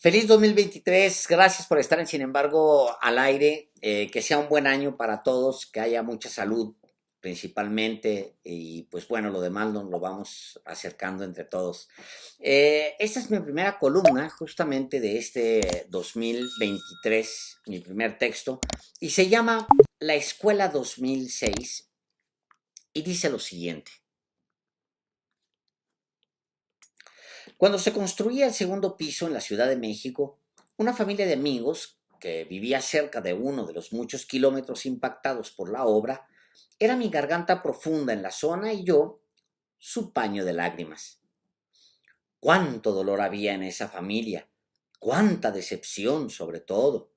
Feliz 2023, gracias por estar en Sin embargo al aire, que sea un buen año para todos, que haya mucha salud principalmente y pues bueno, lo demás nos lo vamos acercando entre todos. Esta es mi primera columna justamente de este 2023, mi primer texto, y se llama La Escuela 2006 y dice lo siguiente. Cuando se construía el segundo piso en la Ciudad de México, una familia de amigos que vivía cerca de uno de los muchos kilómetros impactados por la obra, era mi garganta profunda en la zona y yo su paño de lágrimas. Cuánto dolor había en esa familia, cuánta decepción sobre todo.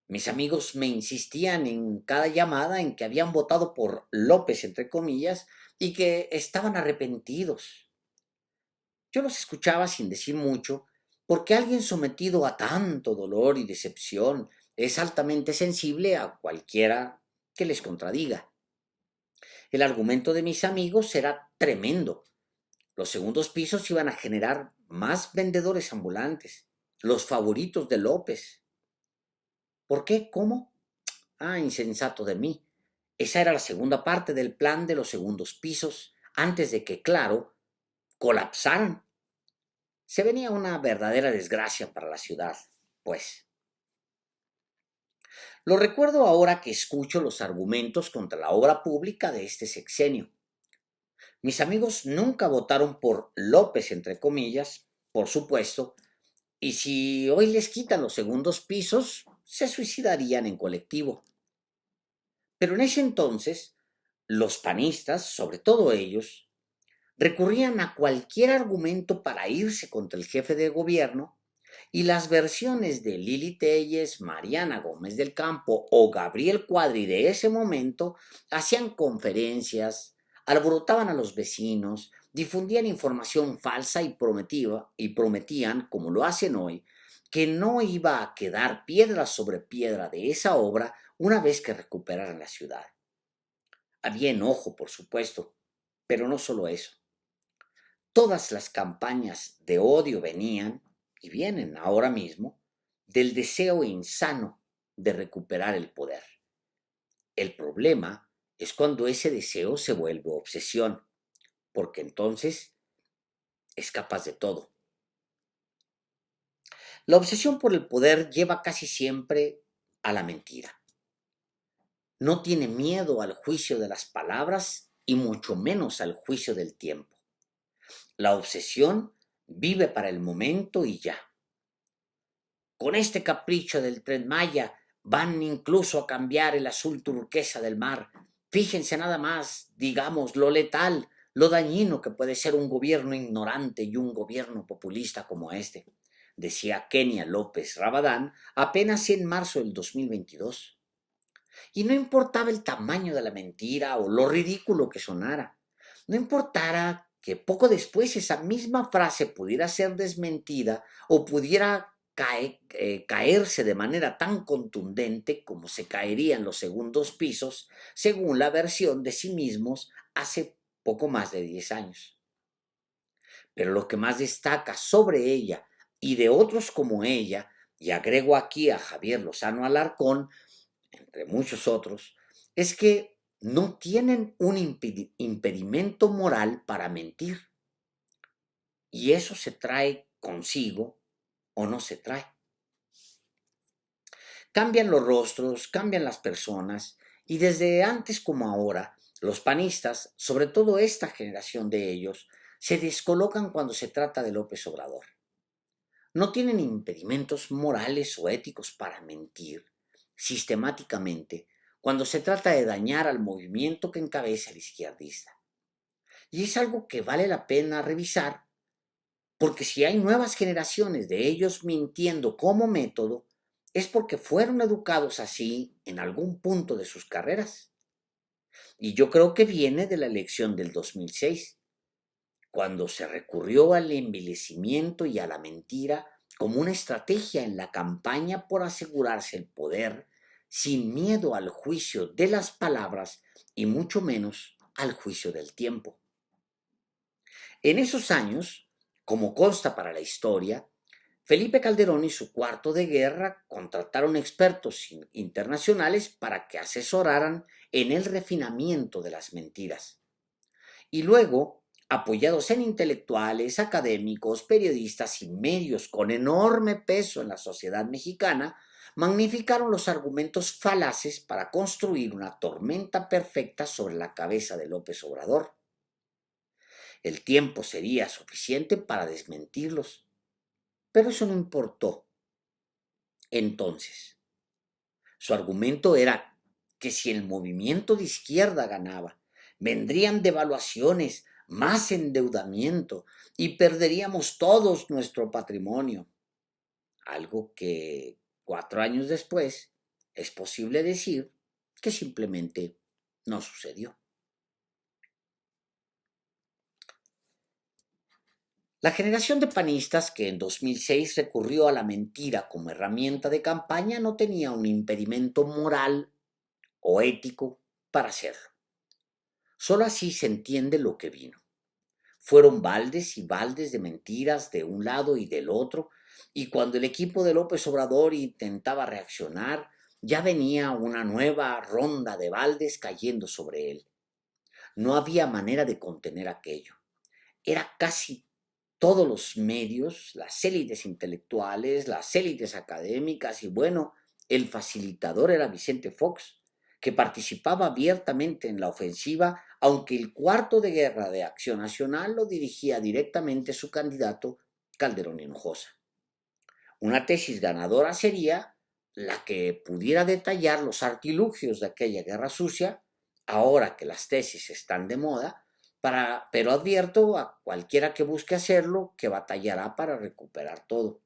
Mis amigos me insistían en cada llamada en que habían votado por López, entre comillas, y que estaban arrepentidos. Yo los escuchaba sin decir mucho, porque alguien sometido a tanto dolor y decepción es altamente sensible a cualquiera que les contradiga. El argumento de mis amigos era tremendo. Los segundos pisos iban a generar más vendedores ambulantes, los favoritos de López. ¿Por qué? ¿Cómo? Ah, insensato de mí. Esa era la segunda parte del plan de los segundos pisos, antes de que, claro, colapsaran. Se venía una verdadera desgracia para la ciudad, pues. Lo recuerdo ahora que escucho los argumentos contra la obra pública de este sexenio. Mis amigos nunca votaron por López, entre comillas, por supuesto, y si hoy les quitan los segundos pisos, se suicidarían en colectivo. Pero en ese entonces, los panistas, sobre todo ellos, recurrían a cualquier argumento para irse contra el jefe de gobierno y las versiones de Lili Telles, Mariana Gómez del Campo o Gabriel Cuadri de ese momento hacían conferencias, alborotaban a los vecinos, difundían información falsa y prometían, como lo hacen hoy, que no iba a quedar piedra sobre piedra de esa obra una vez que recuperaran la ciudad. Había enojo, por supuesto, pero no solo eso. Todas las campañas de odio venían, y vienen ahora mismo, del deseo insano de recuperar el poder. El problema es cuando ese deseo se vuelve obsesión, porque entonces es capaz de todo. La obsesión por el poder lleva casi siempre a la mentira. No tiene miedo al juicio de las palabras y mucho menos al juicio del tiempo. La obsesión vive para el momento y ya. Con este capricho del Tren Maya van incluso a cambiar el azul turquesa del mar. Fíjense nada más, digamos, lo letal, lo dañino que puede ser un gobierno ignorante y un gobierno populista como este, decía Kenia López Rabadán apenas en marzo del 2022. Y no importaba el tamaño de la mentira o lo ridículo que sonara. No importara que poco después esa misma frase pudiera ser desmentida o pudiera caerse de manera tan contundente como se caería en los segundos pisos, según la versión de sí mismos hace poco más de 10 años. Pero lo que más destaca sobre ella y de otros como ella, y agrego aquí a Javier Lozano Alarcón, entre muchos otros, es que no tienen un impedimento moral para mentir. Y eso se trae consigo o no se trae. Cambian los rostros, cambian las personas, y desde antes como ahora, los panistas, sobre todo esta generación de ellos, se descolocan cuando se trata de López Obrador. No tienen impedimentos morales o éticos para mentir sistemáticamente cuando se trata de dañar al movimiento que encabeza el izquierdista. Y es algo que vale la pena revisar, porque si hay nuevas generaciones de ellos mintiendo como método, es porque fueron educados así en algún punto de sus carreras. Y yo creo que viene de la elección del 2006, cuando se recurrió al envilecimiento y a la mentira como una estrategia en la campaña por asegurarse el poder, sin miedo al juicio de las palabras y mucho menos al juicio del tiempo. En esos años, como consta para la historia, Felipe Calderón y su cuarto de guerra contrataron expertos internacionales para que asesoraran en el refinamiento de las mentiras. Y luego, apoyados en intelectuales, académicos, periodistas y medios con enorme peso en la sociedad mexicana, magnificaron los argumentos falaces para construir una tormenta perfecta sobre la cabeza de López Obrador. El tiempo sería suficiente para desmentirlos, pero eso no importó. Entonces, su argumento era que si el movimiento de izquierda ganaba, vendrían devaluaciones, más endeudamiento y perderíamos todos nuestro patrimonio. Algo que 4 años después es posible decir que simplemente no sucedió. La generación de panistas que en 2006 recurrió a la mentira como herramienta de campaña no tenía un impedimento moral o ético para hacerlo. Solo así se entiende lo que vino. Fueron baldes y baldes de mentiras de un lado y del otro, y cuando el equipo de López Obrador intentaba reaccionar, ya venía una nueva ronda de baldes cayendo sobre él. No había manera de contener aquello. Era casi todos los medios, las élites intelectuales, las élites académicas y bueno, el facilitador era Vicente Fox, que participaba abiertamente en la ofensiva, aunque el cuarto de guerra de Acción Nacional lo dirigía directamente su candidato Calderón Hinojosa. Una tesis ganadora sería la que pudiera detallar los artilugios de aquella guerra sucia, ahora que las tesis están de moda, pero advierto a cualquiera que busque hacerlo que batallará para recuperar todo.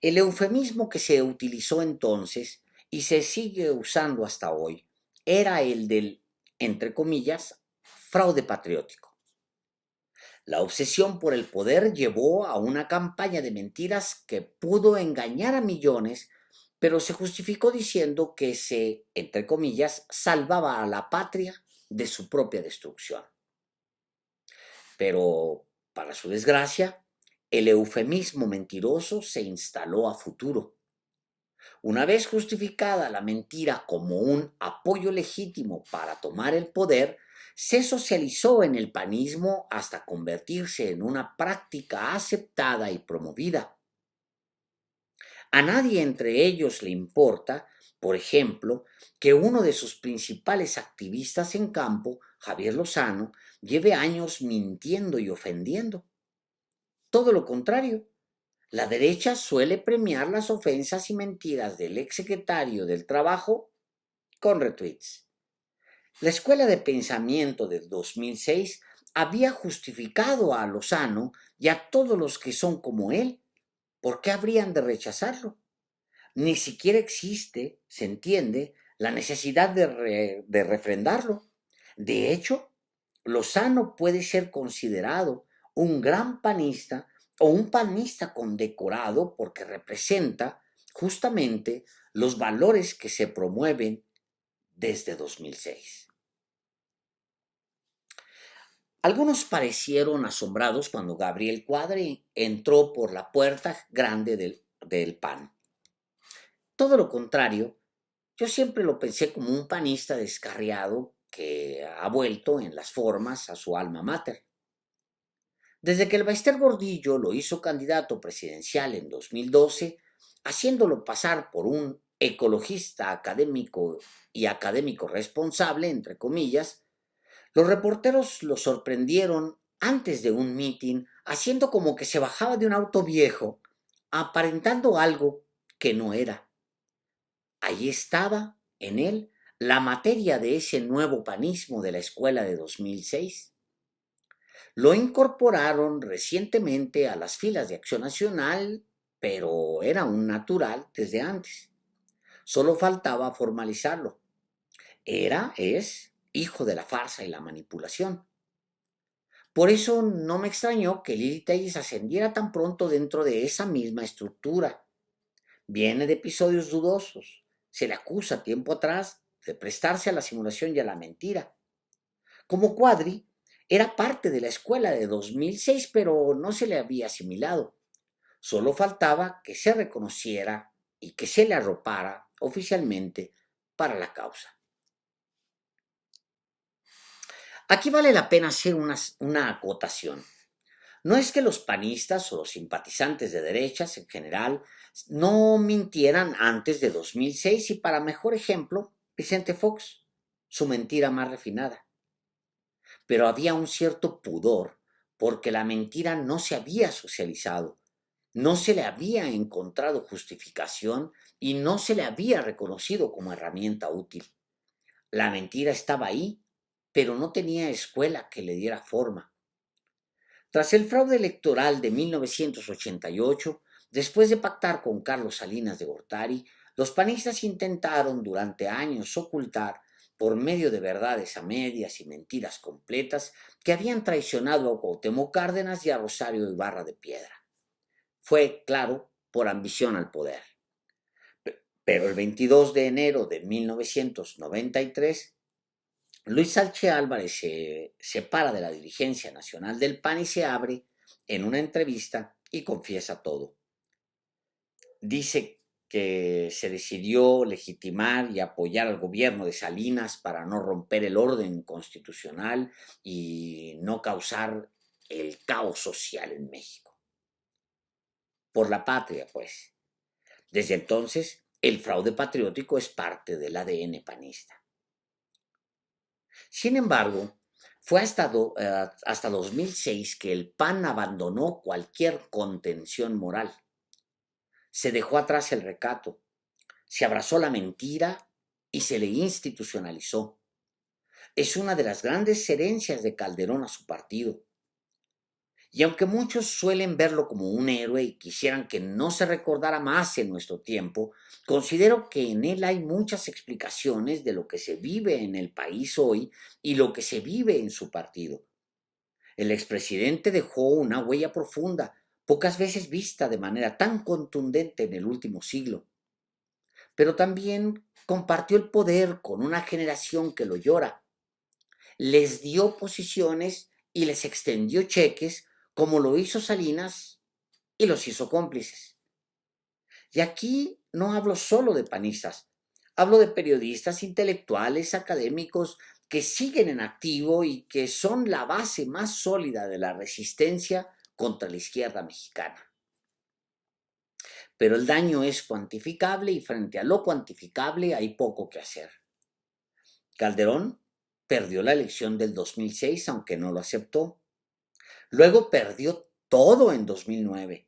El eufemismo que se utilizó entonces y se sigue usando hasta hoy era el del, entre comillas, fraude patriótico. La obsesión por el poder llevó a una campaña de mentiras que pudo engañar a millones, pero se justificó diciendo que se, entre comillas, salvaba a la patria de su propia destrucción. Pero, para su desgracia, el eufemismo mentiroso se instaló a futuro. Una vez justificada la mentira como un apoyo legítimo para tomar el poder, se socializó en el panismo hasta convertirse en una práctica aceptada y promovida. A nadie entre ellos le importa, por ejemplo, que uno de sus principales activistas en campo, Javier Lozano, lleve años mintiendo y ofendiendo. Todo lo contrario. La derecha suele premiar las ofensas y mentiras del exsecretario del Trabajo con retweets. La escuela de pensamiento del 2006 había justificado a Lozano y a todos los que son como él. ¿Por qué habrían de rechazarlo? Ni siquiera existe, se entiende, la necesidad de refrendarlo. De hecho, Lozano puede ser considerado un gran panista o un panista condecorado porque representa justamente los valores que se promueven desde 2006. Algunos parecieron asombrados cuando Gabriel Cuadri entró por la puerta grande del PAN. Todo lo contrario, yo siempre lo pensé como un panista descarriado que ha vuelto en las formas a su alma mater. Desde que el Baester Gordillo lo hizo candidato presidencial en 2012, haciéndolo pasar por un ecologista académico y académico responsable, entre comillas, los reporteros lo sorprendieron antes de un mitin haciendo como que se bajaba de un auto viejo, aparentando algo que no era. Allí estaba, en él, la materia de ese nuevo panismo de la escuela de 2006. Lo incorporaron recientemente a las filas de Acción Nacional, pero era un natural desde antes. Solo faltaba formalizarlo. Es hijo de la farsa y la manipulación. Por eso no me extrañó que Lili Telles ascendiera tan pronto dentro de esa misma estructura. Viene de episodios dudosos. Se le acusa tiempo atrás de prestarse a la simulación y a la mentira. Como Cuadri, era parte de la escuela de 2006, pero no se le había asimilado. Solo faltaba que se reconociera y que se le arropara oficialmente para la causa. Aquí vale la pena hacer una acotación. No es que los panistas o los simpatizantes de derechas en general no mintieran antes de 2006 y para mejor ejemplo, Vicente Fox, su mentira más refinada. Pero había un cierto pudor porque la mentira no se había socializado, no se le había encontrado justificación y no se le había reconocido como herramienta útil. La mentira estaba ahí, pero no tenía escuela que le diera forma. Tras el fraude electoral de 1988, después de pactar con Carlos Salinas de Gortari, los panistas intentaron durante años ocultar, por medio de verdades a medias y mentiras completas, que habían traicionado a Cuauhtémoc Cárdenas y a Rosario Ibarra de Piedra. Fue, claro, por ambición al poder. Pero el 22 de enero de 1993, Luis Salche Álvarez se separa de la dirigencia nacional del PAN y se abre en una entrevista y confiesa todo. Dice que se decidió legitimar y apoyar al gobierno de Salinas para no romper el orden constitucional y no causar el caos social en México. Por la patria, pues. Desde entonces, el fraude patriótico es parte del ADN panista. Sin embargo, fue hasta 2006 que el PAN abandonó cualquier contención moral. Se dejó atrás el recato, se abrazó la mentira y se le institucionalizó. Es una de las grandes herencias de Calderón a su partido. Y aunque muchos suelen verlo como un héroe y quisieran que no se recordara más en nuestro tiempo, considero que en él hay muchas explicaciones de lo que se vive en el país hoy y lo que se vive en su partido. El expresidente dejó una huella profunda, pocas veces vista de manera tan contundente en el último siglo, pero también compartió el poder con una generación que lo llora. Les dio posiciones y les extendió cheques como lo hizo Salinas y los hizo cómplices. Y aquí no hablo solo de panistas, hablo de periodistas, intelectuales, académicos que siguen en activo y que son la base más sólida de la resistencia contra la izquierda mexicana. Pero el daño es cuantificable y frente a lo cuantificable hay poco que hacer. Calderón perdió la elección del 2006, aunque no lo aceptó. Luego perdió todo en 2009.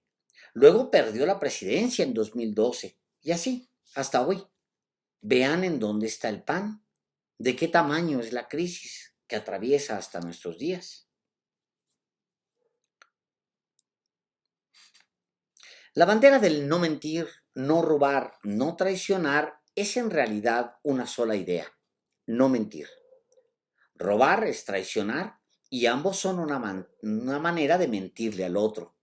Luego perdió la presidencia en 2012. Y así, hasta hoy. Vean en dónde está el PAN, de qué tamaño es la crisis que atraviesa hasta nuestros días. La bandera del no mentir, no robar, no traicionar es en realidad una sola idea: no mentir. Robar es traicionar y ambos son una manera de mentirle al otro.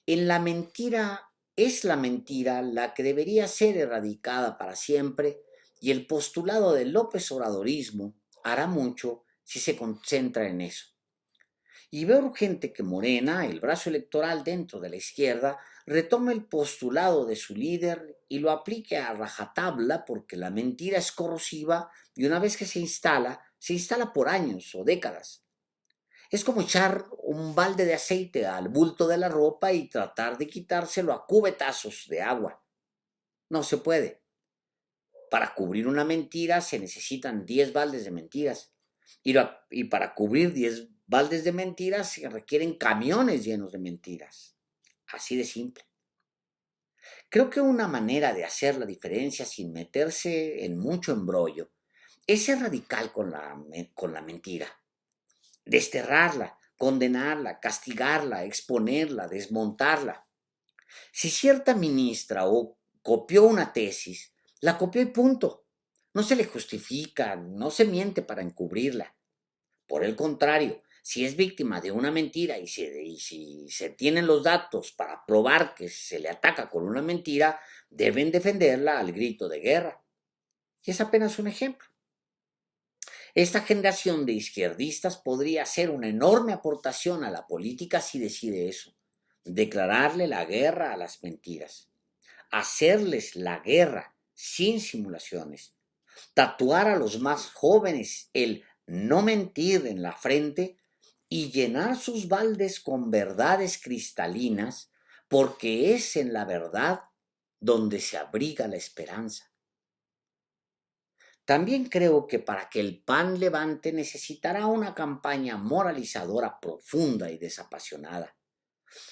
En la mentira es la mentira la que debería ser erradicada para siempre y el postulado del López Obradorismo hará mucho si se concentra en eso. Y veo urgente que Morena, el brazo electoral dentro de la izquierda, retome el postulado de su líder y lo aplique a rajatabla porque la mentira es corrosiva y una vez que se instala por años o décadas. Es como echar un balde de aceite al bulto de la ropa y tratar de quitárselo a cubetazos de agua. No se puede. Para cubrir una mentira se necesitan 10 baldes de mentiras. Y para cubrir 10 baldes de mentiras se requieren camiones llenos de mentiras. Así de simple. Creo que una manera de hacer la diferencia sin meterse en mucho embrollo es ser radical con la mentira. Desterrarla, condenarla, castigarla, exponerla, desmontarla. Si cierta ministra copió una tesis, la copió y punto. No se le justifica, no se miente para encubrirla. Por el contrario, si es víctima de una mentira y si se tienen los datos para probar que se le ataca con una mentira, deben defenderla al grito de guerra. Y es apenas un ejemplo. Esta generación de izquierdistas podría hacer una enorme aportación a la política si decide eso. declararle la guerra a las mentiras, hacerles la guerra sin simulaciones, tatuar a los más jóvenes el no mentir en la frente y llenar sus baldes con verdades cristalinas, porque es en la verdad donde se abriga la esperanza. También creo que para que el PAN levante necesitará una campaña moralizadora profunda y desapasionada.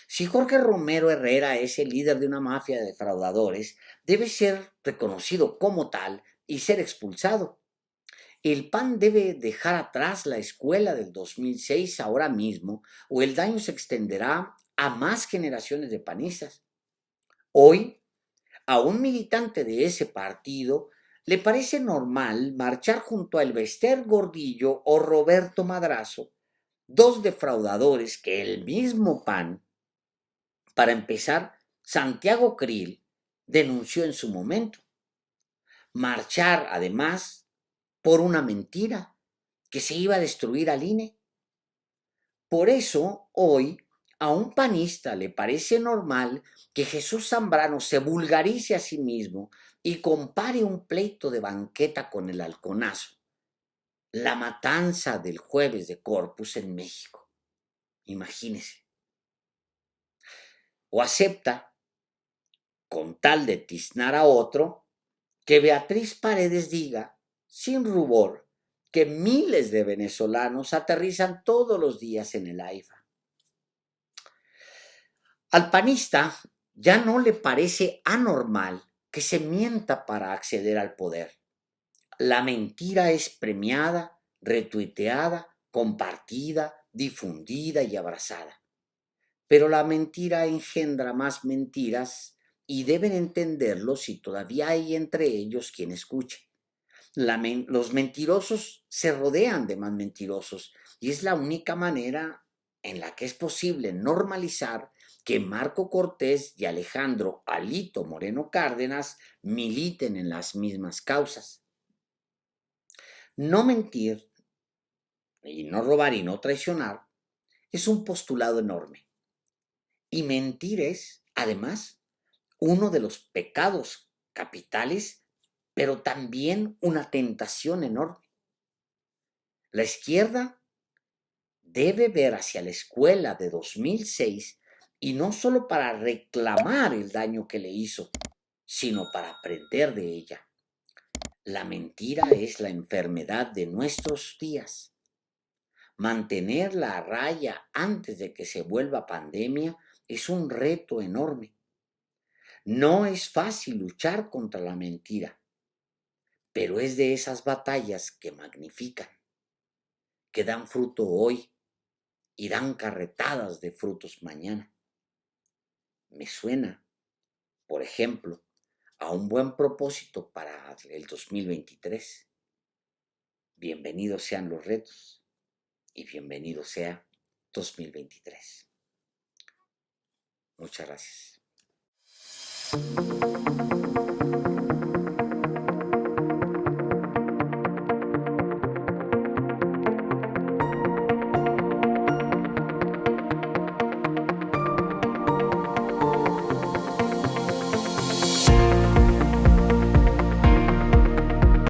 Si Jorge Romero Herrera es el líder de una mafia de defraudadores, debe ser reconocido como tal y ser expulsado. El PAN debe dejar atrás la escuela del 2006 ahora mismo, o el daño se extenderá a más generaciones de panistas. Hoy, a un militante de ese partido le parece normal marchar junto a Elbester Gordillo o Roberto Madrazo, dos defraudadores que el mismo PAN, para empezar, Santiago Krill denunció en su momento. Marchar, además, por una mentira, que se iba a destruir al INE. Por eso, hoy, a un panista le parece normal que Jesús Zambrano se vulgarice a sí mismo y compare un pleito de banqueta con el halconazo, la matanza del jueves de Corpus en México. Imagínese. O acepta, con tal de tiznar a otro, que Beatriz Paredes diga, sin rubor, que miles de venezolanos aterrizan todos los días en el AIFA. Al panista ya no le parece anormal que se mienta para acceder al poder. La mentira es premiada, retuiteada, compartida, difundida y abrazada. Pero la mentira engendra más mentiras y deben entenderlo si todavía hay entre ellos quien escuche. Los mentirosos se rodean de más mentirosos y es la única manera en la que es posible normalizar que Marco Cortés y Alejandro Alito Moreno Cárdenas militen en las mismas causas. No mentir y no robar y no traicionar es un postulado enorme. Y mentir es, además, uno de los pecados capitales, pero también una tentación enorme. La izquierda debe ver hacia la escuela de 2006 y no solo para reclamar el daño que le hizo, sino para aprender de ella. La mentira es la enfermedad de nuestros días. Mantenerla a raya antes de que se vuelva pandemia es un reto enorme. No es fácil luchar contra la mentira, pero es de esas batallas que magnifican, que dan fruto hoy y dan carretadas de frutos mañana. Me suena, por ejemplo, a un buen propósito para el 2023. Bienvenidos sean los retos y bienvenido sea 2023. Muchas gracias.